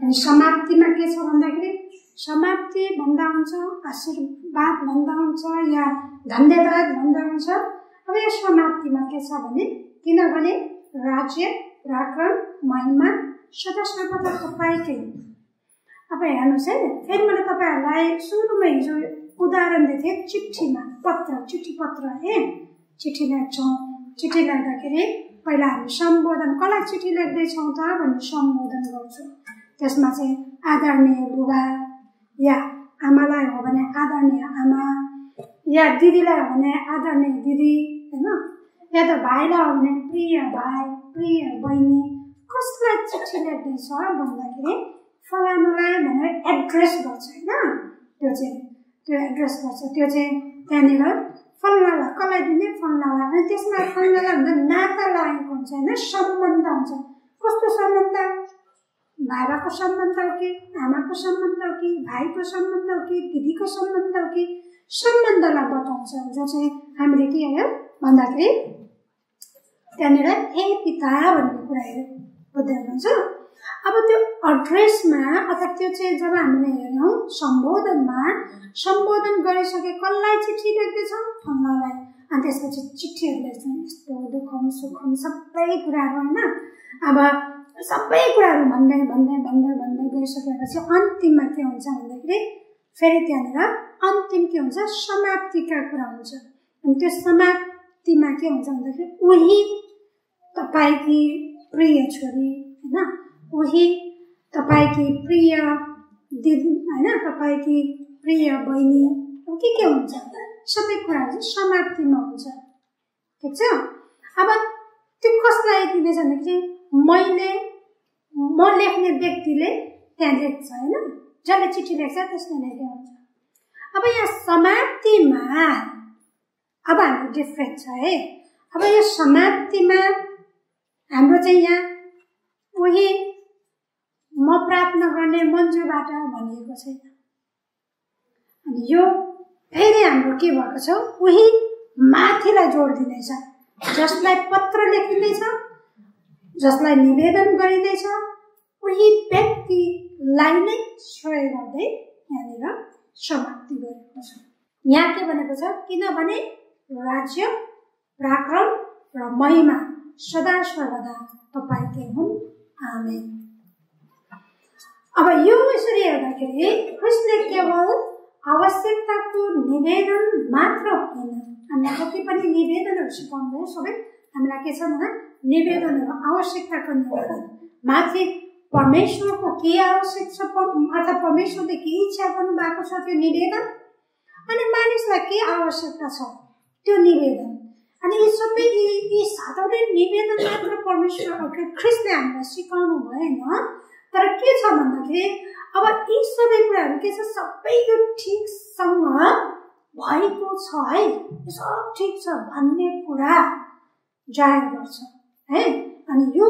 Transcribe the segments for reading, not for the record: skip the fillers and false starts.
अनि समाप्तिमा के छ भन्दाखेरि समाप्ति भन्दा हुन्छ आशीर्वाद भन्दा हुन्छ या धन्यवाद भन्दा हुन्छ। अब यो समाप्तिमा के छ भने किनभने राज्य पराक्रम महिमा सदा सर्वदा तपाईकै। अब हेर्नुहोस् है, फेरि मैले तपाईहरूलाई सुरुमा हिजो उदाहरण दिएँ चिठीमा चिठी पत्र है, चिठी लेख्छौँ। चिठी लेख्दाखेरि पहिला हामी सम्बोधन कसलाई चिठी लेख्दैछौँ त भन्ने सम्बोधन गर्छौँ। त्यसमा चाहिँ आदरणीय बुबा या आमालाई हो भने आदरणीय आमा, या दिदीलाई हो भने आदरणीय दिदी हैन, या त भाइलाई हो भने प्रिय भाइ प्रिय बहिनी। कसलाई चिठी लेख्दैछ भन्दाखेरि फलानुलाई भनेर एड्रेस गर्छ हैन, त्यो एड्रेस गर्छ। त्यो चाहिँ त्यहाँनिर फल्नालाई कसलाई दिने फल्नालाई, अनि त्यसमा फल्नालाई भन्दा नाता लागेको हुन्छ हैन, सम्बन्ध हुन्छ। कस्तो सम्बन्ध? बाबाको सम्बन्ध हो कि आमाको सम्बन्ध हो कि भाइको सम्बन्ध हो कि दिदीको सम्बन्ध हो कि सम्बन्धलाई बताउँछ। जो चाहिँ हामीले के हो भन्दाखेरि त्यहाँनिर हे पिता भन्ने कुराहरू बुझ्दै हुनुहुन्छ। अब त्यो एड्रेसमा अथवा त्यो चाहिँ जब हामीले हेर्यौँ सम्बोधन गरिसके कसलाई चिठी लेख्दैछौँ फल्नालाई, अनि त्यसपछि चिठीहरू लेख्छौँ यस्तो दुःखम सुखम सबै कुराहरू होइन। अब सबै कुराहरू भन्दै गइसकेपछि अन्तिममा के हुन्छ भन्दाखेरि फेरि त्यहाँनिर अन्तिम के हुन्छ समाप्तिका कुरा हुन्छ। अनि त्यो समाप्तिमा के हुन्छ भन्दाखेरि उही तपाईकी प्रिय छोरी हैन, उही तपाईकी प्रिय दिदी हैन, तपाईकी प्रिय बहिनी के हुन्छ सबै कुराहरू चाहिँ समाप्तिमा हुन्छ। ठिक छ। अब त्यो कसलाई दिँदैछ भन्दाखेरि म लेख्ने व्यक्तिले त्यहाँ लेख्छ हैन, जसले चिठी लेख्छ त्यसले लेखेको हुन्छ। अब यहाँ समाप्तिमा अब हाम्रो डिफरेन्ट छ है। अब यो समाप्तिमा हाम्रो चाहिँ यहाँ उही म प्रार्थना गर्ने मन्जुबाट भनिएको छैन। अनि यो फेरि हाम्रो के भएको छ, उही माथिलाई जोड दिँदैछ, जसलाई पत्र लेखिँदैछ, जसलाई निवेदन गरिँदैछ उही व्यक्तिलाई नै श्रेय गर्दै यहाँनिर समाप्ति गरेको छ। यहाँ के भनेको छ, किनभने राज्य पराक्रम र महिमा सदा सर्वदा तपाईकै हुन्, आमेन। अब यो यसरी हेर्दाखेरि ख्रीष्टले केवल आवश्यकताको निवेदन मात्र होइन, हामीलाई जति पनि निवेदनहरू सिकाउनुभयो सबै हामीलाई के छ भने निवेदनहरू आवश्यकताको निवेदन माथि परमेश्वरको के आवश्यक छ अथवा परमेश्वरले के इच्छा गर्नु भएको छ त्यो निवेदन, अनि मानिसलाई के आवश्यकता छ त्यो निवेदन। अनि यी सबै यी साधारण निवेदन मात्र परमेश्वरको ख्रीष्टले हामीलाई सिकाउनु भएन, तर के छ भन्दाखेरि अब यी सबै कुराहरू के छ सबै यो ठिकसँग भएको छ है, सब ठिक छ भन्ने कुरा जाहेर गर्छ है। अनि यो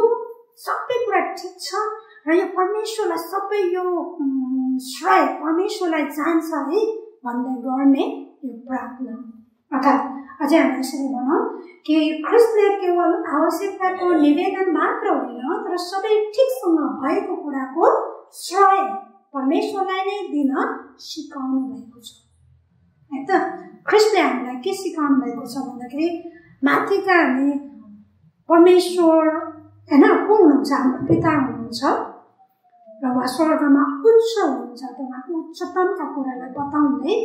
सबै कुरा ठिक छ र यो परमेश्वरलाई सबै यो श्रेय परमेश्वरलाई जान्छ है भन्दै गर्ने यो प्रार्थना। अर्थात् अझै हामी यसरी भनौँ कि ख्रीष्टले केवल आवश्यकताको निवेदन मात्र होइन, तर सबै ठिकसँग भएको कुराको श्रेय परमेश्वरलाई नै दिन सिकाउनु भएको छ है त। ख्रीष्टले हामीलाई के सिकाउनु भएको छ भन्दाखेरि माथिका हामी परमेश्वर हैन को हुनुहुन्छ, हाम्रो पिता हुनुहुन्छ र उहाँ स्वर्गमा उच्च हुनुहुन्छ, त उहाँको उच्चतमका कुरालाई बताउँदै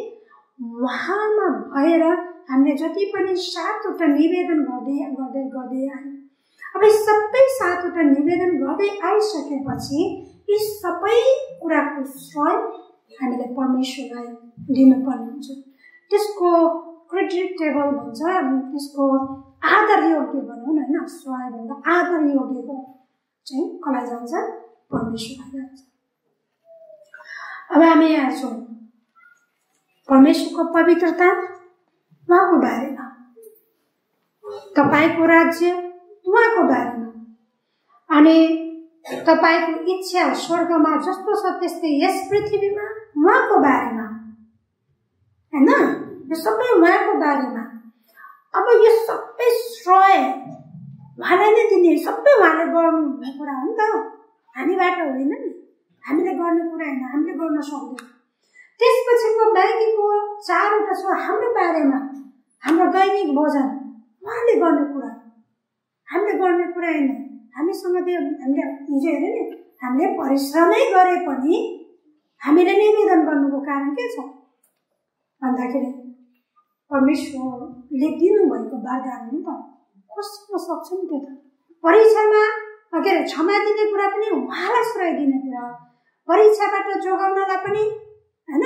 उहाँमा भएर हामीले जति पनि 7वटा निवेदन गर्दै आयौँ। अब यी सबै 7वटा निवेदन गर्दै आइसकेपछि यी सबै कुराको श्रेय हामीले परमेश्वरलाई दिनुपर्ने हुन्छ। त्यसको क्रेडिटेबल भन्छ, त्यसको आदर योग्य भनौँ न होइन, श्रेय भन्दा आदर योग्यको चाहिँ कसलाई जान्छ, परमेश्वरलाई जान्छ। अब हामी यहाँ छौँ परमेश्वरको पवित्रता उहाँको बारेमा, तपाईको राज्य उहाँको बारेमा, अनि तपाईको इच्छा स्वर्गमा जस्तो छ त्यस्तै यस पृथ्वीमा उहाँको बारेमा हैन, यो सबै उहाँको बारेमा। अब यो सबै श्रेय उहाँलाई नै दिने, सबै उहाँले गर्नुहुने कुरा हो नि त, हामीबाट होइन नि। हामीले गर्ने कुरा होइन, हामीले गर्न सक्दैनौँ। त्यसपछिको बाँकीको 4वटा छ हाम्रो बारेमा, हाम्रो दैनिक भोजन उहाँले गर्ने कुरा, हामीले गर्ने कुरा होइन। हामीसँग त्यो हामीले हिजो हेऱ्यो नि, हामीले परिश्रमै गरे पनि हामीले निवेदन गर्नुको कारण के छ भन्दाखेरि परमेश्वरले दिनुभएको वरदान हो नि त, कसले सक्छ नि त्यो त। परीक्षामा के अरे क्षमा दिने कुरा पनि उहाँलाई श्रेय दिने कुरा हो, परीक्षाबाट जोगाउनलाई पनि होइन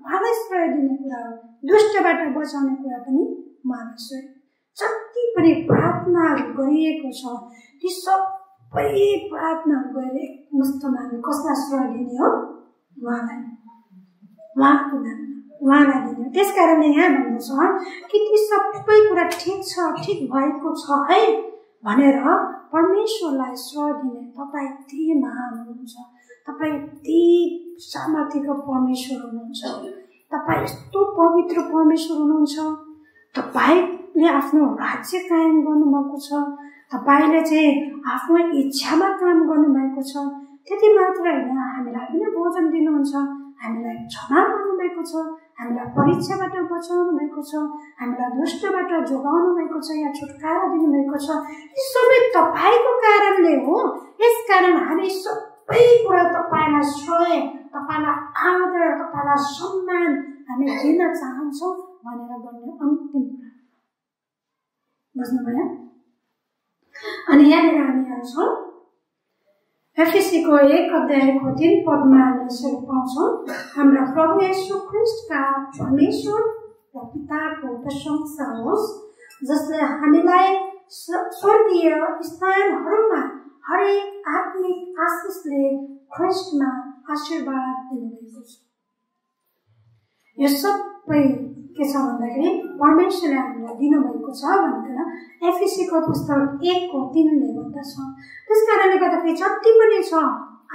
उहाँलाई श्रेय दिने कुरा हो, दुष्टबाट बचाउने कुरा पनि उहाँलाई श्रेय। जति पनि प्रार्थनाहरू गरिएको छ ती सबै प्रार्थनाहरू गरेर एकमुष्टमा हामी कसलाई श्रेय दिने हो? उहाँलाई, उहाँको नाम उहाँलाई दिने। त्यस कारणले यहाँ भन्दछ कि ती सबै कुरा ठिक छ, ठिक भएको छ है भनेर परमेश्वरलाई श्रेय दिने तपाईँ यति महान हुनुहुन्छ, तपाईँ यति सामर्थ्यको परमेश्वर हुनुहुन्छ, तपाईँ यस्तो पवित्र परमेश्वर हुनुहुन्छ, तपाईँले आफ्नो राज्य कायम गर्नुभएको छ, तपाईँले चाहिँ आफ्नो इच्छामा काम गर्नुभएको छ। त्यति मात्र होइन, हामीलाई पनि भोजन दिनुहुन्छ, हामीलाई क्षमा गर्नुभएको छ, हामीलाई परीक्षाबाट बचाउनु भएको छ, हामीलाई दुष्टबाट जोगाउनु भएको छ या छुटकारा दिनुभएको छ। यी सबै तपाईँको कारणले हो। यसकारण हामी सबै कुरा तपाईँलाई श्रेय, तपाईँलाई आदर, तपाईँलाई सम्मान हामी दिन चाहन्छौँ भनेर भन्ने अन्तिम कुरा बुझ्नुभयो। अनि यहाँनिर हामी हेर्छौँ एफएसीको 1:3 पदमा हामी यसरी पाउँछौँ, हाम्रा प्रभु येशू ख्रीष्टका परमेश्वर र पिताको प्रशंसा होस्, जसले हामीलाई स्वर्गीय स्थानहरूमा हरेक आत्मिक आशिषले ख्रीष्टमा आशीर्वाद दिनुभएको छ। यो सबै के छ भन्दाखेरि परमेश्वरले हामीलाई दिनुभएको छ भनेर एफएसीको पुस्तक 1:3 भन्दछ। त्यस कारणले गर्दाखेरि जति पनि छ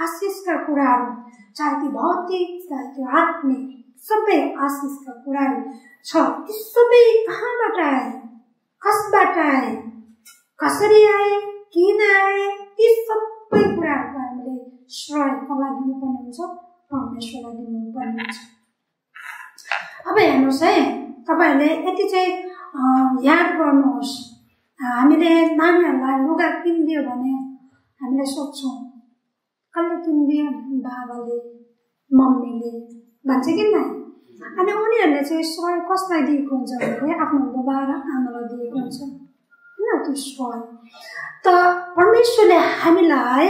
आशिषका कुराहरू, चाहे ती भौतिक चाहे त्यो आत्मिक सबै आशिषका कुराहरू छ, ती सबै कहाँबाट आए, कसबाट आए, कसरी आए, किन आए, ती सबै कुराहरूको हामीले श्रेय कसलाई दिनुपर्ने हुन्छ? परमेश्वरलाई दिनुपर्ने हुन्छ। अब हेर्नुहोस् है, तपाईँहरूले यति चाहिँ याद गर्नुहोस्, हामीले नानीहरूलाई लुगा किनिदियो भने हामीले सोध्छौँ कसले किनिदियो? बाबाले, मम्मीले भन्छ कि नै। अनि उनीहरूले चाहिँ श्रेय कसलाई दिएको हुन्छ भने आफ्नो बुबा र आमालाई दिएको हुन्छ होइन त्यो श्रेय। त परमेश्वरले हामीलाई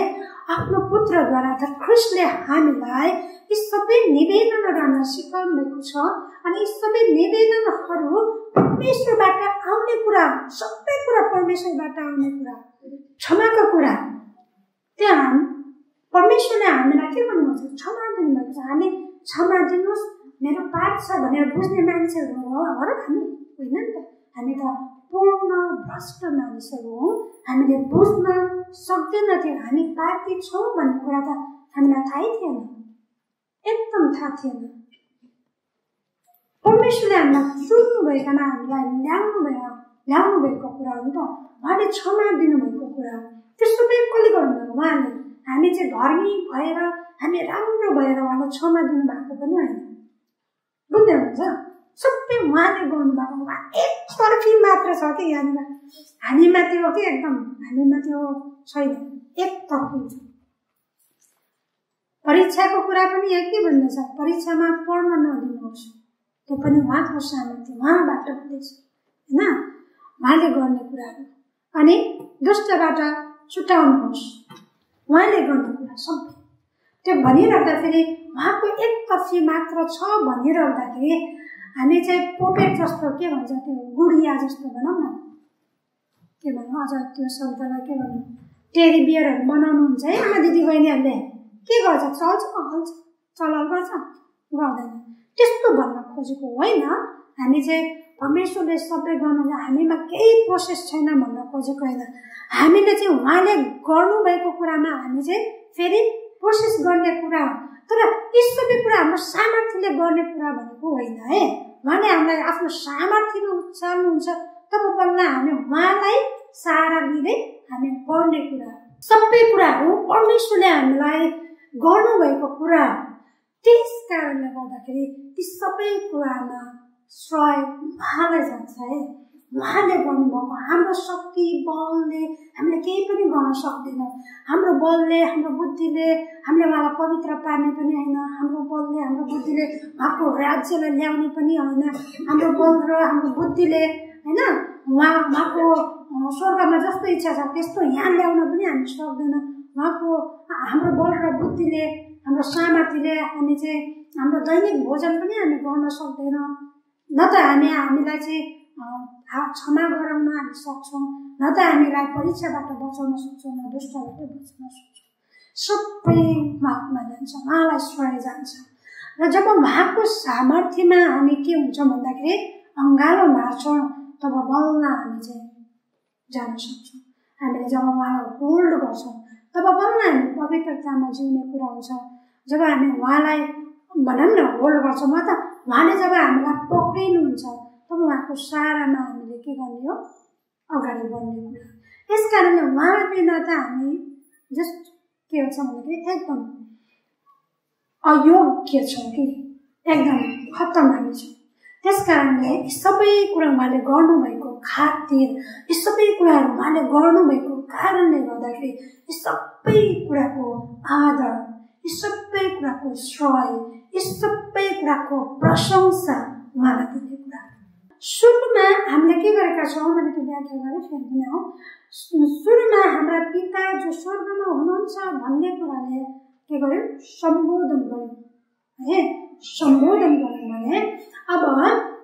आफ्नो पुत्रद्वारा अर्थात् ख्रीष्टले हामीलाई यी सबै निवेदन गर्न सिकाउनु भएको छ। अनि यी सबै निवेदनहरू परमेश्वरबाट आउने कुरा, सबै कुरा परमेश्वरबाट आउने कुरा, क्षमाको कुरा। त्यहाँ परमेश्वरले हामीलाई के भन्नुहुन्छ? क्षमा दिनुभएको छ। हामी क्षमा दिनुहोस् मेरो पाप छ भनेर बुझ्ने मान्छेहरू हो र हामी होइन नि त। हामी त पूर्ण भ्रष्ट मानिसहरू हौँ, हामीले बुझ्न सक्दैनथ्यौँ हामी पापी छौँ भन्ने कुरा त हामीलाई थाहै थिएन, एकदम थाहा थिएन। परमेश्वरले हामीलाई चुन्नुभएकोमा हामीलाई ल्याउनु भएको कुरा हो नि त, उहाँले क्षमा दिनुभएको कुरा हो। त्यो सबै कसले गर्नुभयो? उहाँले। हामी चाहिँ धर्मी भएर, हामी राम्रो भएर उहाँले क्षमा दिनुभएको पनि होइन, बुझ्दै हुनुहुन्छ? सबै उहाँले गर्नुभएको। उहाँ एकतर्फी मात्र छ कि यहाँनिर, हामीमा त्यो के एकदम हामीमा त्यो छैन, एकतर्फी छ। परीक्षाको कुरा पनि यहाँ के भन्दैछ? परीक्षामा पढ्न नदिनुहोस्, त्यो पनि उहाँको सामर्थ्य उहाँबाट हुँदैछ होइन, उहाँले गर्ने कुराहरू। अनि दुष्टबाट छुटाउनुहोस्, उहाँले गर्ने कुरा सबै। त्यो भनिराख्दाखेरि उहाँको एकतर्फी मात्र छ भनिराख्दाखेरि हामी चाहिँ पोपेट जस्तो के भन्छ त्यो गुडिया जस्तो भनौँ न, के भनौँ अझ त्यो शब्दलाई के भनौँ, टेरी बियरहरू बनाउनुहुन्छ है आमा दिदी बहिनीहरूले, के गर्छ? चल्छ हल्छ, चलाउ गर्छ गर्दैन, त्यस्तो भन्न खोजेको होइन। हामी चाहिँ परमेश्वरले सबै गर्नु, हामीमा केही प्रोसेस छैन भन्न खोजेको होइन। हामीले चाहिँ उहाँले गर्नुभएको कुरामा हामी चाहिँ फेरि प्रोसेस गर्ने कुरा हो। तर यी सबै कुरा हाम्रो सामर्थ्यले गर्ने कुरा भनेको होइन है। उहाँले हामीलाई आफ्नो सामर्थ्यमा उचाल्नुहुन्छ, तब बल्ल हामी उहाँलाई सहारा लिँदै हामी गर्ने कुरा, सबै कुराहरू परमेश्वरले हामीलाई गर्नुभएको कुरा, त्यस कारणले गर्दाखेरि ती सबै कुरामा श्रेय उहाँलाई जान्छ है। उहाँले गर्नुभएको, हाम्रो शक्ति बलले हामीले केही पनि गर्न सक्दैनौँ। हाम्रो बलले, हाम्रो बुद्धिले हामीले उहाँलाई पवित्र पार्ने पनि होइन। हाम्रो बलले, हाम्रो बुद्धिले उहाँको राज्यलाई ल्याउने पनि होइन। हाम्रो बल र हाम्रो बुद्धिले होइन उहाँको स्वर्गमा जस्तो इच्छा छ त्यस्तो यहाँ ल्याउन पनि हामी सक्दैन। उहाँको हाम्रो बल र बुद्धिले, हाम्रो सामर्थ्यले हामी चाहिँ हाम्रो दैनिक भोजन पनि हामी गर्न सक्दैनौँ। न त हामीलाई चाहिँ क्षमा गराउन हामी सक्छौँ, न त हामीलाई परीक्षाबाट बचाउन सक्छौँ, न दुष्टबाट बचाउन सक्छौँ। सबै उहाँमा जान्छ, उहाँलाई श्रेय जान्छ। र जब उहाँको सामर्थ्यमा हामी के हुन्छौँ भन्दाखेरि अँगालो मार्छौँ, तब बल्ल हामी चाहिँ जान सक्छौँ। हामीले जब उहाँलाई होल्ड गर्छौँ तब बल्ल हामी पवित्रतामा जिउने कुरा हुन्छ। जब हामी उहाँलाई भनौँ न होल्ड गर्छौँ, त उहाँले जब हामीलाई पक्रिनुहुन्छ तब उहाँको सहारामा हामीले के गर्ने हो, अगाडि बढ्ने कुरा। यस कारणले उहाँ बिना त हामी जस्ट के हुन्छ भन्दाखेरि एकदम अयोग्य छौँ कि एकदम खत्तम हामी छौँ। त्यस कारणले सबै कुरा उहाँले गर्नुभएको खातिर, यी सबै कुराहरू उहाँले गर्नुभएको कारणले गर्दाखेरि यी सबै कुराको आदर, यी सबै कुराको श्रेय, यी सबै कुराको प्रशंसा उहाँलाई दिने कुरा। सुरुमा हामीले के गरेका छौँ भने त्यो व्याख्या गरेँ फेरि पनि हो। सुरुमा हाम्रा पिता जो स्वर्गमा हुनुहुन्छ भन्ने कुराले के गर्यो, सम्बोधन गर्यो है, सम्बोधन गर्यो भने अब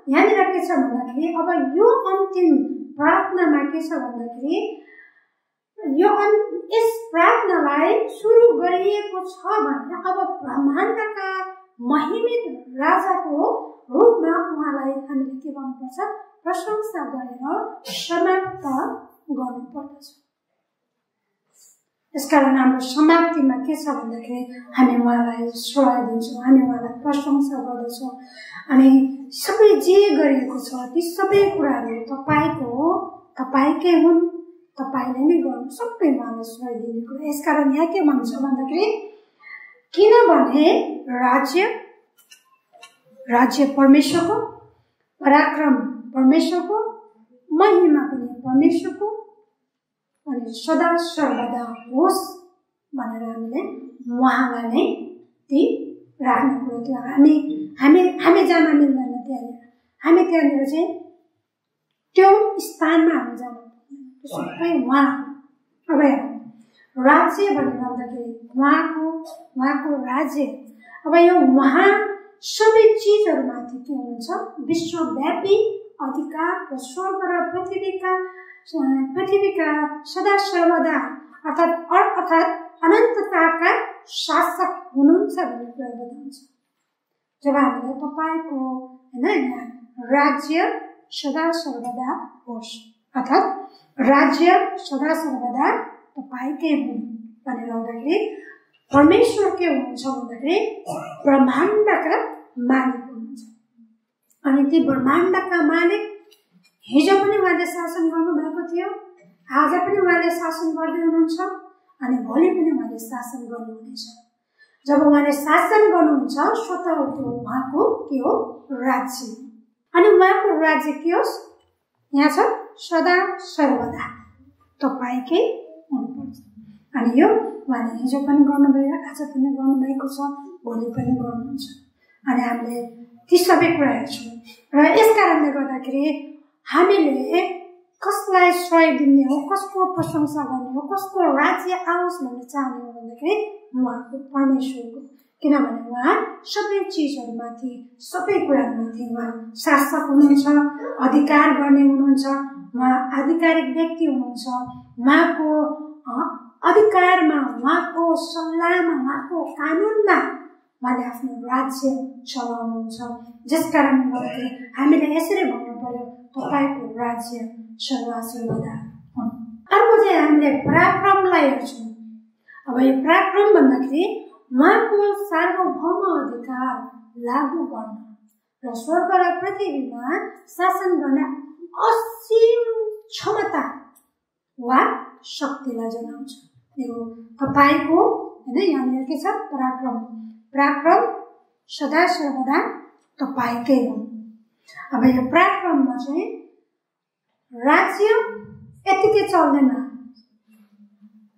यहाँनिर के छ भन्दाखेरि अब यो अन्तिम प्रार्थनामा के छ भन्दाखेरि यस प्रार्थनालाई सुरु गरिएको छ भने अब ब्रह्माण्डका महिमित राजाको रूपमा उहाँलाई हामीले के गर्नुपर्छ, प्रशंसा गरेर समाप्त गर्नुपर्दछ। यसकारण हाम्रो समाप्तिमा के छ भन्दाखेरि हामी उहाँलाई श्रेय दिन्छौँ, हामी उहाँलाई प्रशंसा गर्दछौँ। अनि सबै जे गरिएको छ ती सबै कुराहरू तपाईँकै हुन्, तपाईँले नै गर्नु, सबै उहाँलाई श्रेय दिने कुरा। यसकारण यहाँ के भन्छ भन्दाखेरि किनभने राज्य परमेश्वरको, पराक्रम परमेश्वरको, महिमा पनि परमेश्वरको, अनि सदा सर्वदा होस् भनेर हामीले उहाँलाई नै ती राख्ने कुरो थियो। हामी जान मिल्दैन त्यहाँनिर, हामी त्यहाँनिर चाहिँ त्यो स्थानमा हामी जानु सबै उहाँ। अब राज्य भन्दाखेरि उहाँको राज्य, अब यो उहाँ सबै चिजहरूमाथि के हुनुहुन्छ, विश्वव्यापी अधिकार र स्वर्ग र पृथ्वीका सदा सर्वदा अर्थात् अनन्तताका शासक हुनुहुन्छ भन्ने कुरा बताउँछ। जब हामीले तपाईँको होइन राज्य सदा सर्वदा होस्, अर्थात् राज्य सदा सर्वदा तपाईँकै हुन् भनेर आउँदाखेरि परमेश्वर के हुनुहुन्छ भन्दाखेरि ब्रह्माण्डका मालिक हुनुहुन्छ। अनि ती ब्रह्माण्डका मालिक हिजो पनि उहाँले शासन गर्नुभएको थियो, आज पनि उहाँले शासन गर्दै हुनुहुन्छ, अनि भोलि पनि उहाँले शासन गर्नुहुनेछ। जब उहाँले शासन गर्नुहुन्छ स्वतः उहाँको के हो, राज्य। अनि उहाँको राज्य के होस्, यहाँ छ सदा सर्वदा तपाईँकै हुनुपर्छ। अनि यो उहाँले हिजो पनि गर्नुभयो, आज पनि गर्नुभएको छ, भोलि पनि गर्नुहुन्छ। अनि हामीले ती सबै कुरा हेर्छौँ। र यस कारणले गर्दाखेरि हामीले कसलाई श्रेय दिने हो, कसको प्रशंसा गर्ने हो, कसको राज्य आओस् भन्ने चाहने हो भन्दाखेरि उहाँको परमेश्वरको। किनभने उहाँ सबै चिजहरूमाथि, सबै कुराहरूमाथि उहाँ शासक हुनुहुन्छ, अधिकार गर्ने हुनुहुन्छ, उहाँ आधिकारिक व्यक्ति हुनुहुन्छ। उहाँको अधिकारमा, उहाँको सल्लाहमा, उहाँको कानुनमा उहाँले आफ्नो राज्य चलाउनुहुन्छ। जसकारण गर्दाखेरि हामीले यसरी भन्नु पर्यो, तपाईँको राज्य सदा सर्वदा हुन्। अर्को चाहिँ हामीले पराक्रमलाई हेर्छौँ। अब यो पराक्रम भन्दाखेरि उहाँको सार्वभौम अधिकार लागू गर्न र स्वर्ग र पृथ्वीमा शासन गर्ने असीम क्षमता वा शक्तिलाई जनाउँछ। यो तपाईँको हैन यहाँनिर के छ पराक्रम पराक्रम सदा सर्वदा तपाईकै हो अब यो पराक्रममा चाहिँ राज्य यतिकै चल्दैन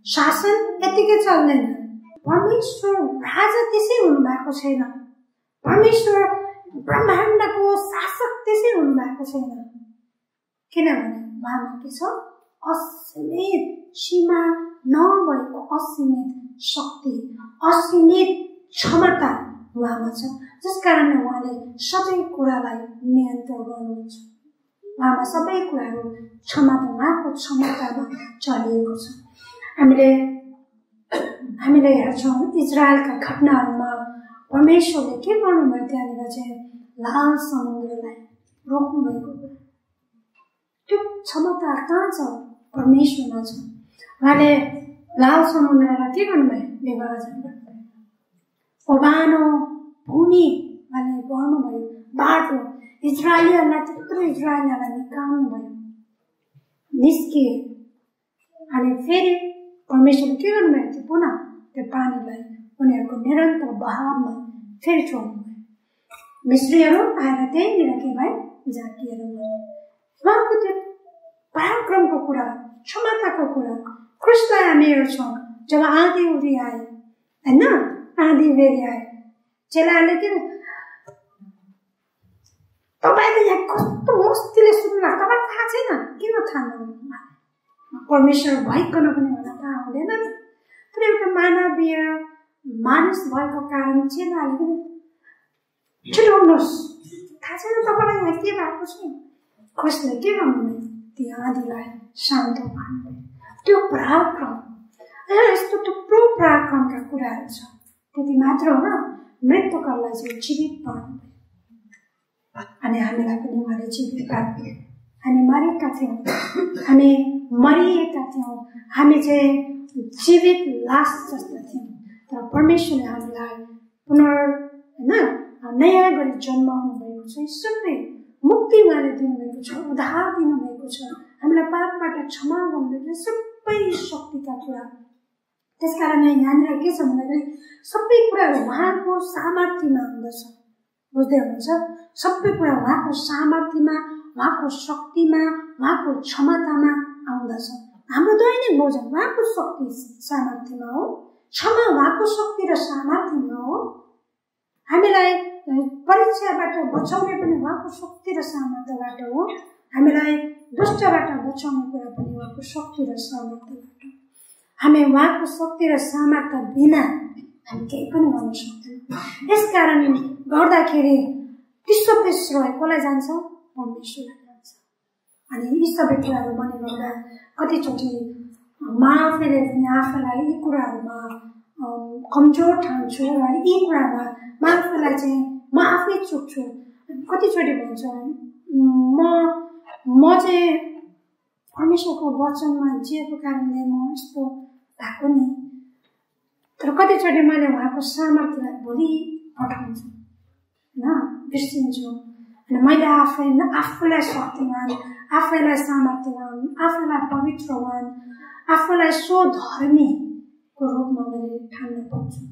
शासन यतिकै चल्दैन परमेश्वर राजा त्यसै हुनु भएको छैन परमेश्वर ब्रह्माण्डको शासक त्यसै हुनु भएको छैन किनभने उहाँमा के छ असीमित सीमा नभएको असीमित शक्ति असीमित क्षमता उहाँमा छ जसकारणले उहाँले सबै कुरालाई नियन्त्रण गर्नुहुन्छ उहाँमा सबै कुराहरू उहाँको क्षमतामा चलिएको छ हामीले हेर्छौँ इजरायलका घटनाहरूमा परमेश्वरले के गर्नुभयो त्यहाँनिर चाहिँ लाल समुद्रलाई रोक्नु भएको त्यो क्षमता कहाँ छ परमेश्वरमा छ उहाँले लाल समुद्रलाई के गर्नुभयो विभाजन गर्नुभयो ओबानो भूमि उहाँले गर्नुभयो बाटो इजरायलीहरूलाई त्यत्रो इजरायलीहरूलाई निकाल्नुभयो निस्किए अनि फेरि परमेश्वरले के गर्नुभयो त्यो पुनः त्यो पानीलाई उनीहरूको निरन्तर बहावमा फेरि छोड्नुभयो मिस्रीहरू आएर त्यहीँनिर के भए जातिएर गए उहाँको त्यो पराक्रमको कुरा क्षमताको कुरा क्रिस्टलाई हामी हेर्छौँ जब आँधी उधी आए होइन आँधी बेरी आए चेलाले के तपाईँले यहाँ कस्तो मस्तीले सुन्नुभयो तपाईँलाई थाहा छैन किन थाहा नहुनु परमेश्वर भइकन पनि भन्न थाहा हुँदैन तर एउटा मानवीय मानिस भएको कारण चेलाले पनि छिटो आउनुहोस् थाहा छैन तपाईँलाई यहाँ के भएको छ क्रिस्टले के गर्नुभयो त्यो आँधीलाई शान्त पार्नुभयो त्यो पराक्रम यस्तो थुप्रो पराक्रमका कुराहरू छ त्यति मात्र हो र मृतकहरूलाई चाहिँ जीवित पार्नुभयो अनि हामीलाई पनि उहाँले जीवित पार्नुभयो हामी मरेका थियौँ हामी मरिएका थियौँ हामी चाहिँ जीवित लास जस्ता थियौँ तर परमेश्वरले हामीलाई नयाँ गरी जन्माउनु भएको छ सबै मुक्ति उहाँले दिनुभएको छ उद्धार दिनुभएको छ हामीलाई पापबाट क्षमा गर्नुभएको सबै शक्तिका कुरा त्यसकारण यहाँनिर के छ भन्दाखेरि सबै कुराहरू उहाँको सामर्थ्यमा हुँदछ बुझ्दै हुनुहुन्छ सबै कुरा उहाँको सामर्थ्यमा उहाँको शक्तिमा उहाँको क्षमतामा आउँदछ हाम्रो दैनिक भोजन उहाँको शक्ति सामर्थ्यमा हो क्षमा उहाँको शक्ति र सामर्थ्यमा हो हामीलाई परीक्षाबाट बचाउने पनि उहाँको शक्ति र सामर्थ्यबाट हो हामीलाई दुष्टबाट बचाउने कुरा पनि उहाँको शक्ति र सामर्थ्यबाट हामी उहाँको शक्ति र सामर्थ्य बिना हामी केही पनि गर्न सक्दैनौँ यसकारण गर्दाखेरि ती सबै श्रेय कसलाई जान्छ परमेश्वरलाई जान्छ अनि यी सबै कुराहरू मैले गर्दा कतिचोटि म आफैले पनि आफैलाई यी कुराहरूमा कमजोर ठान्छु र यी कुरामा म आफैलाई चाहिँ म आफै चुक्छु कतिचोटि भन्छ म चाहिँ परमेश्वरको वचनमा जिएको कारणले म यस्तो भएको नि तर कतिचोटि मैले उहाँको सामर्थ्यलाई भोलि पठाउँछु होइन बिर्सिन्छु अनि मैले आफूलाई शक्तिमान आफैलाई सामर्थ्यवान आफैलाई पवित्रवान आफूलाई स्वधर्मीको रूपमा मैले ठान्न पाउँछु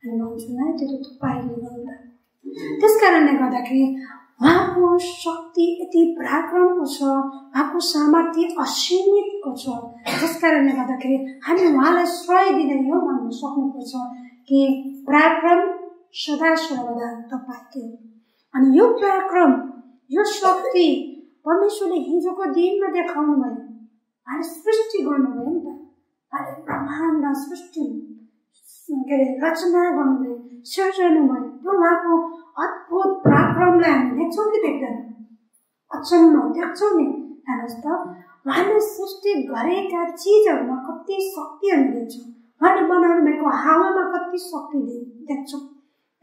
अनि भन्छु न त्यो त तपाईँले गर्दा त्यस कारणले गर्दाखेरि उहाँको शक्ति यति पराक्रमको छ उहाँको सामर्थ्य असीमितको छ त्यस कारणले गर्दाखेरि हामी उहाँलाई श्रेय दिँदै यो भन्न सक्नुपर्छ कि पराक्रम सदा सर्वदा तपाईँकै हो अनि यो पराक्रम यो शक्ति परमेश्वरले हिजोको दिनमा देखाउनु भयो उहाँले सृष्टि गर्नुभयो नि त उहाँले ब्रह्माण्ड सृष्टि के अरे रचना गर्नुभयो सिर्जनु भयो त्यो उहाँको अद्भुत पराक्रमलाई हामी देख्छौँ कि देख्दैनौँ अचम्म देख्छौँ नि हेर्नुहोस् त उहाँले सृष्टि गरेका चिजहरूमा कति शक्ति हामी देख्छौँ उहाँले बनाउनु भएको हावामा कति शक्ति देख्छौँ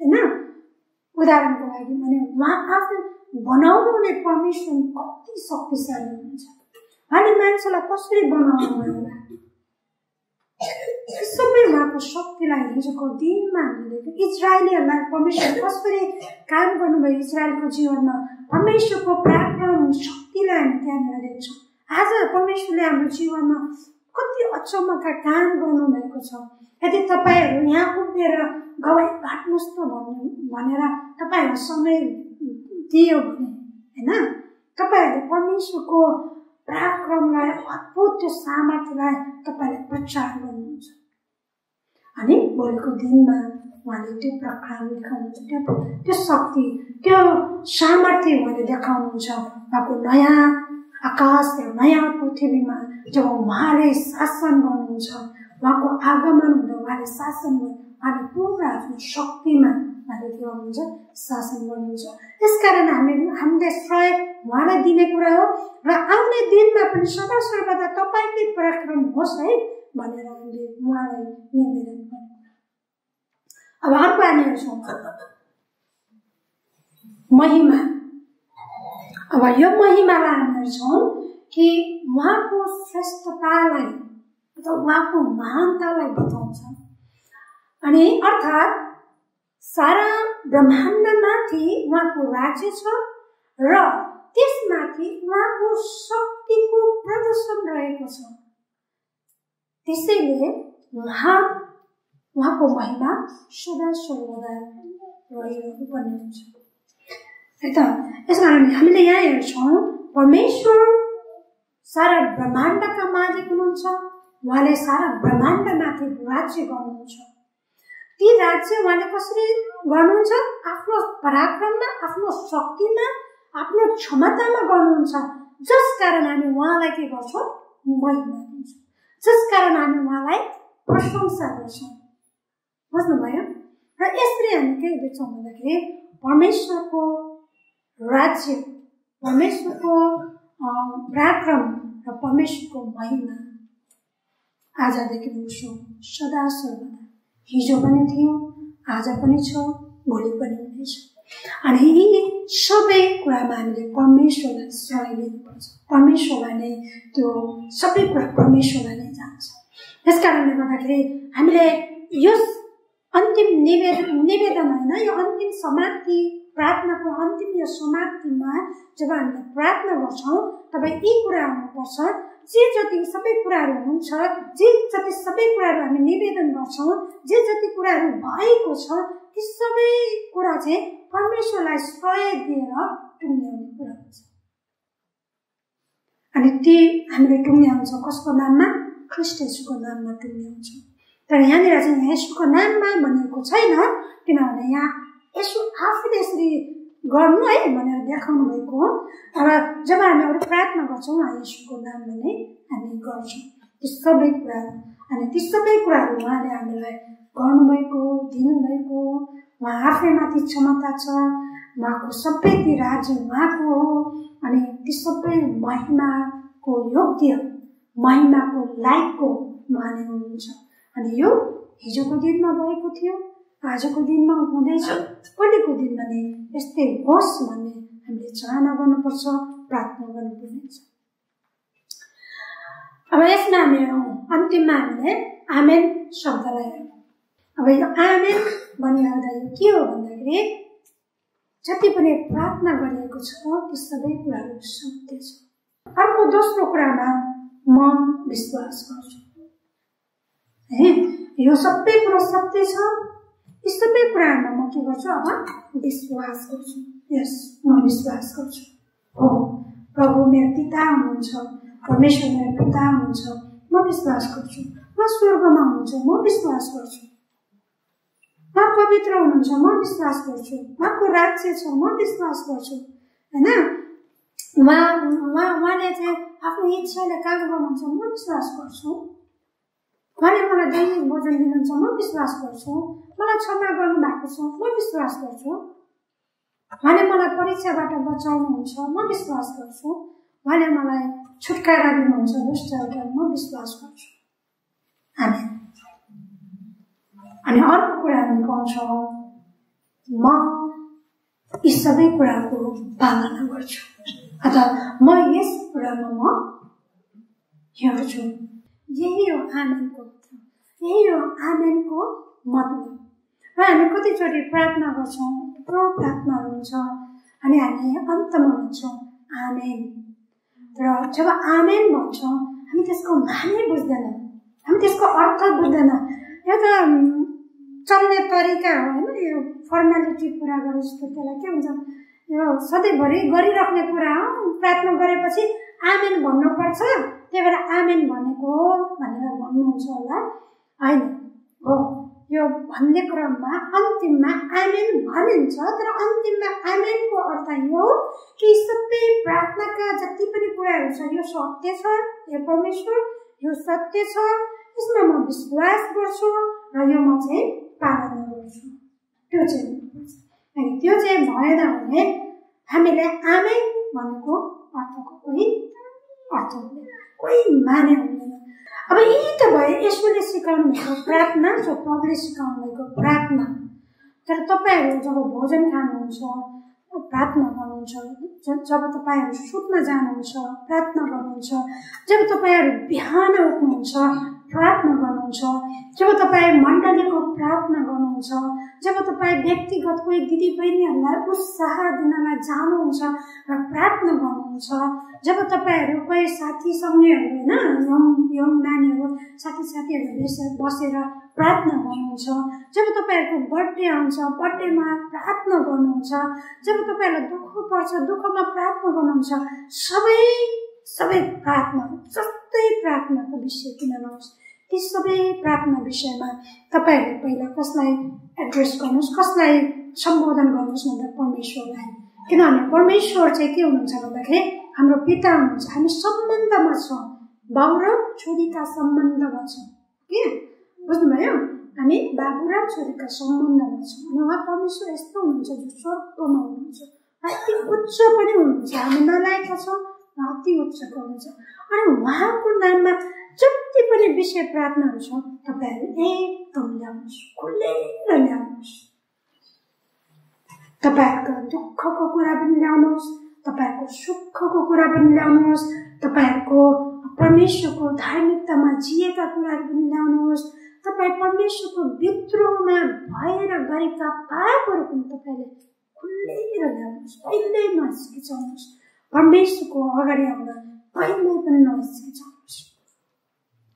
होइन उदाहरणको लागि भने उहाँ आफू बनाउनु हुने परमेश्वर कति शक्तिशाली हुनुहुन्छ उहाँले मान्छेलाई कसरी बनाउनु होला सबै उहाँको शक्तिलाई हिजोको दिनमा हामीले इजरायलीहरूलाई परमेश्वर कसरी काम गर्नुभयो इजरायलको जीवनमा परमेश्वरको पराक्रम शक्तिलाई हामी त्यहाँनिर देख्छौँ आज परमेश्वरले हाम्रो जीवनमा कति अचम्मका काम गर्नुभएको छ। यदि तपाईहरू यहाँ उभिएर गवाई बाँड्नुहोस् त भनेर तपाईहरूलाई समय दियो भने हैन, तपाईहरूले परमेश्वरको पराक्रमलाई, अद्भुत त्यो सामर्थ्यलाई तपाईले प्रचार गर्नुहुन्छ। अनि भोलिको दिनमा उहाँले त्यो पराक्रम देखाउनुहुन्छ, त्यो शक्ति, त्यो सामर्थ्य उहाँले देखाउनुहुन्छ। उहाँको नयाँ आकाश र नयाँ पृथ्वीमा जब उहाँले शासन गर्नुहुन्छ, उहाँको आगमन हुँदा उहाँले शासन गर्नु, उहाँले पुरा आफ्नो शक्तिमा उहाँले के गर्नुहुन्छ, शासन गर्नुहुन्छ। त्यसकारण हामीले श्रेय उहाँलाई दिने कुरा हो र आउने दिनमा पनि सदा सर्वदा तपाईकै पराक्रम होस् है भनेर हामीले उहाँलाई निवेदन गर्छौँ। अब अर्को हामी हेर्छौँ महिमा। अब यो महिमालाई हामी हेर्छौँ कि उहाँको श्रेष्ठतालाई अथवा उहाँको महानतालाई बताउँछ। अनि अर्थात् सारा ब्रह्माण्डमाथि उहाँको राज्य छ र त्यसमाथि उहाँको शक्तिको प्रदर्शन रहेको छ। त्यसैले उहाँको महिमा सदा सर्वदा रहिरहनु पर्ने हुन्छ है त। यसकारण हामीले यहाँ हेर्छौँ परमेश्वर सारा ब्रह्माण्डका मालिक हुनुहुन्छ। उहाँले सारा ब्रह्माण्डमाथि राज्य गर्नुहुन्छ। ती राज्य उहाँले कसरी गर्नुहुन्छ? आफ्नो पराक्रममा, आफ्नो शक्तिमा, आफ्नो क्षमतामा गर्नुहुन्छ। जसकारण हामी उहाँलाई के गर्छौँ? महिमा दिन्छौँ। जसकारण हामी उहाँलाई प्रशंसा गर्छौँ। बुझ्नुभयो? र यसरी हामी के देख्छौँ भन्दाखेरि परमेश्वरको राज्य, परमेश्वरको पराक्रम र परमेश्वरको महिमा आजदेखि उसो सदा सर्वदा, हिजो पनि थियो, आज पनि छ, भोलि पनि हुनेछ। अनि यी सबै कुरामा हामीले परमेश्वरलाई श्रेय दिनुपर्छ। परमेश्वरलाई नै त्यो सबै कुरा परमेश्वरलाई नै जान्छ। त्यसकारणले गर्दाखेरि हामीले यस अन्तिम निवेदन होइन, यो अन्तिम समाप्ति, प्रार्थनाको अन्तिम यो समाप्तिमा जब हामीले प्रार्थना गर्छौँ तब यी कुरा हुनुपर्छ। जे जति सबै कुराहरू हुन्छ, जे जति सबै कुराहरू हामी निवेदन गर्छौँ, जे जति कुराहरू भएको छ, ती सबै कुरा चाहिँ परमेश्वरलाई श्रेय दिएर टुङ्ग्याउने कुरा हुन्छ। अनि ती हामीले टुङ्ग्याउँछौँ कसको नाममा? ख्रीष्ट येशूको नाममा टुङ्ग्याउँछौँ। तर यहाँनिर चाहिँ येशूको नाममा भनेको छैन, किनभने यहाँ येशू आफूले यसरी गर्नु है भनेर देखाउनु भएको हो। तर जब हामी अरू प्रार्थना गर्छौँ येशूको नाममा नै हामी गर्छौँ ती सबै कुराहरू। अनि ती सबै कुराहरू उहाँले हामीलाई गर्नुभएको, दिनुभएको, उहाँ आफैमाथि क्षमता छ, उहाँको सबै ती राज्य उहाँको हो। अनि ती सबै महिमाको योग्य, महिमाको लायकको उहाँले हुनुहुन्छ। अनि यो हिजोको दिनमा भएको थियो, आजको दिनमा हुँदैछ, भोलिको दिनमा नै यस्तै होस् भन्ने हामीले चाहना गर्नुपर्छ, प्रार्थना गर्नुपर्नेछ। अब यसमा हामी अन्तिममा हामीले आमेन शब्दलाई, अब यो आमेन भनिरहँदा यो के हो भन्दाखेरि जति पनि प्रार्थना गरिएको छ ती सबै कुराहरू सत्य छ। अर्को दोस्रो कुरामा म विश्वास गर्छु है, यो सबै कुरा सत्य छ। यी सबै कुराहरूमा म के गर्छु? अब विश्वास गर्छु। यस, म विश्वास गर्छु। हो, प्रभु मेरो पिता हुनुहुन्छ, परमेश्वर मेरो पिता हुनुहुन्छ, म विश्वास गर्छु। उहाँ स्वर्गमा हुनुहुन्छ, म विश्वास गर्छु। उहाँ पवित्र हुनुहुन्छ, म विश्वास गर्छु। उहाँको राज्य छ, म विश्वास गर्छु हैन। उहाँले चाहिँ आफ्नो इच्छाले काम गर्नुहुन्छ, म विश्वास गर्छु। उहाँले मलाई दैनिक भोजन दिनुहुन्छ, म विश्वास गर्छु। मलाई क्षमा गर्नु भएको छ, म विश्वास गर्छु। उहाँले मलाई परीक्षाबाट बचाउनुहुन्छ, म विश्वास गर्छु। उहाँले मलाई छुटकारा दिनुहुन्छ दुष्टबाट, म विश्वास गर्छु। आमेन। अनि अर्को कुरा हामी पाउँछौँ, म यी सबै कुराको पालना गर्छु अथवा म यस कुरामा म हेर्छु। यही हो आमेनको अर्थ, यही हो आमेनको मतलब। र हामी कतिचोटि प्रार्थना गर्छौँ, थुप्रो प्रार्थनाहरू हुन्छ अनि हामी अन्तमा भन्छौँ आमेन। र जब आमेन भन्छौँ हामी त्यसको माने बुझ्दैन, हामी त्यसको अर्थ बुझ्दैन। यो त चल्ने तरिका हो होइन, यो फर्मालिटी पुरा गरे जस्तो। त्यसलाई के हुन्छ, यो सधैँभरि गरिराख्ने कुरा हो। प्रार्थना गरेपछि आमेन भन्नुपर्छ, त्यही भएर आमेन भनेको भनेर भन्नुहुन्छ होला, होइन हो। यो भन्ने क्रममा अन्तिममा आमेन भनिन्छ, तर अन्तिममा आमेनको अर्थ यो कि सबै प्रार्थनाका जति पनि कुराहरू छ यो सत्य छ, यो परमेश्वर यो सत्य छ, यसमा म विश्वास गर्छु र यो म चाहिँ पालना गर्छु। त्यो चाहिँ भएन भने हामीले आमेन भनेको अर्थको कोही अर्थ हुँदैन, कोही माने हुँदैन। अब यी त भयो यसोले सिकाउनु भएको प्रार्थना, जो प्रभुले सिकाउनु भएको प्रार्थना। तर तपाईँहरू जब भोजन खानुहुन्छ प्रार्थना गर्नुहुन्छ, जब तपाईँहरू सुत्न जानुहुन्छ प्रार्थना गर्नुहुन्छ, जब तपाईँहरू बिहान उठ्नुहुन्छ प्रार्थना गर्नुहुन्छ, जब तपाईँ मण्डलीको प्रार्थना गर्नुहुन्छ, जब तपाईँ व्यक्तिगत कोही दिदी बहिनीहरूलाई उत्साह दिनलाई जानुहुन्छ र प्रार्थना गर्नुहुन्छ, जब तपाईँहरू कोही साथी सँगैहरू होइन यङ नानीहरू साथीहरू बसेर प्रार्थना गर्नुहुन्छ, जब तपाईँहरूको बर्थडे आउँछ बर्थडेमा प्रार्थना गर्नुहुन्छ, जब तपाईँहरूलाई दुःख पर्छ दुःखमा प्रार्थना गर्नुहुन्छ, सबै प्रार्थना जस्तै प्रार्थनाको विषय किन नहोस्, ती सबै प्रार्थना विषयमा तपाईँहरूले पहिला कसलाई एड्रेस गर्नुहोस्, कसलाई सम्बोधन गर्नुहोस् भन्दा परमेश्वरलाई। किनभने परमेश्वर चाहिँ के हुनुहुन्छ भन्दाखेरि हाम्रो पिता हुनुहुन्छ, हामी सम्बन्धमा छौँ, बाउ र छोरीका सम्बन्धमा छौँ के बुझ्नुभयो, हामी बाबु र छोरीका सम्बन्धमा छौँ। अनि उहाँ परमेश्वर यस्तो हुनुहुन्छ जो स्वर्गमा हुनुहुन्छ, अति उच्च पनि हुनुहुन्छ, हामी नलायका छौँ, अति उच्चको हुनुहुन्छ। अनि उहाँको नाममा जति पनि विषय प्रार्थनाहरू छ तपाईँहरू एकदम ल्याउनुहोस्, खुलेर ल्याउनुहोस्। तपाईँहरूको दुःखको कुरा पनि ल्याउनुहोस्, तपाईँहरूको सुखको कुरा पनि ल्याउनुहोस्, तपाईँहरूको परमेश्वरको धार्मिकतामा जिएका कुराहरू पनि ल्याउनुहोस्, तपाईँ परमेश्वरको विद्रोहमा भएर गरेका पापहरू पनि तपाईँले खुलेर ल्याउनुहोस्, कहिल्यै नहिचकिचाउनुहोस्। परमेश्वरको अगाडि आउन कहिल्यै पनि नहिचकिचाउनुहोस्,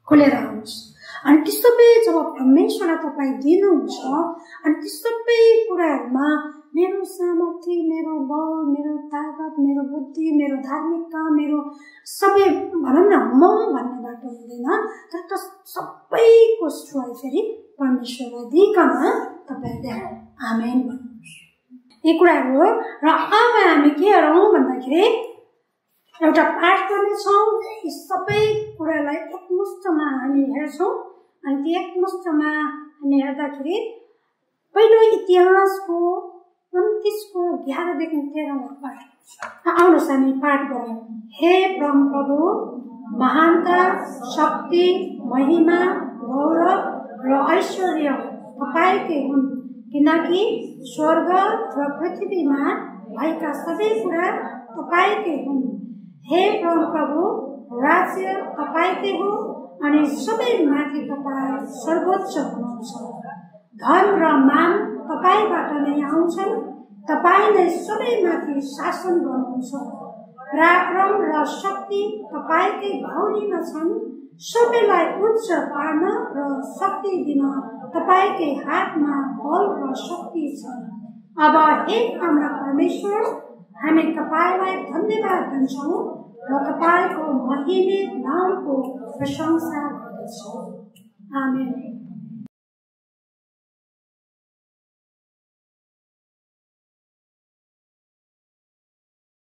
खुलेर आउनुहोस्। अनि ती सबै जब परमेश्वरलाई तपाईँ दिनुहुन्छ अनि ती सबै कुराहरूमा मेरो सामर्थ्य, मेरो बल, मेरो ताकत, मेरो बुद्धि, मेरो धार्मिकता, मेरो सबै भनौँ न म भन्नेबाट हुँदैन, तर त सबैको श्रेय फेरि परमेश्वरलाई दिइकन तपाईँहरूले आमेन भन्नुहोस्। यी कुराहरू हो। र अब हामी के गरौँ भन्दाखेरि एउटा पाठ गर्नेछौँ, यी सबै कुरालाई एकमुष्टमा हामी हेर्छौँ। अनि त्यो एकमुष्टमा हामी हेर्दाखेरि पहिलो इतिहासको 29को 11देखि 13 पाठ। आउनुहोस् हामी पाठ गरौँ। हे परमप्रभु, महानता, शक्ति, महिमा, गौरव र ऐश्वर्य तपाईँकै हुन्, किनकि स्वर्ग र पृथ्वीमा भएका सबै कुरा तपाईँकै हुन्। हे परमप्रभु, राज्य तपाईँकै हो अनि सबै माथि तपाईँ सर्वोच्च हुनुहुन्छ। धन र मान तपाईँबाट नै आउँछन्, तपाईँ नै सबै माथि शासन गर्नुहुन्छ। पराक्रम र शक्ति तपाईँकै बाहुलीमा छन्, सबैलाई उच्च पार्न र शक्ति दिन तपाईँकै हातमा बल र शक्ति छ। अब हे हाम्रा परमेश्वर, हामी तपाईँलाई धन्यवाद दिन्छौँ र तपाईँको महिमित नामको प्रशंसा गर्दछौँ। आमेन।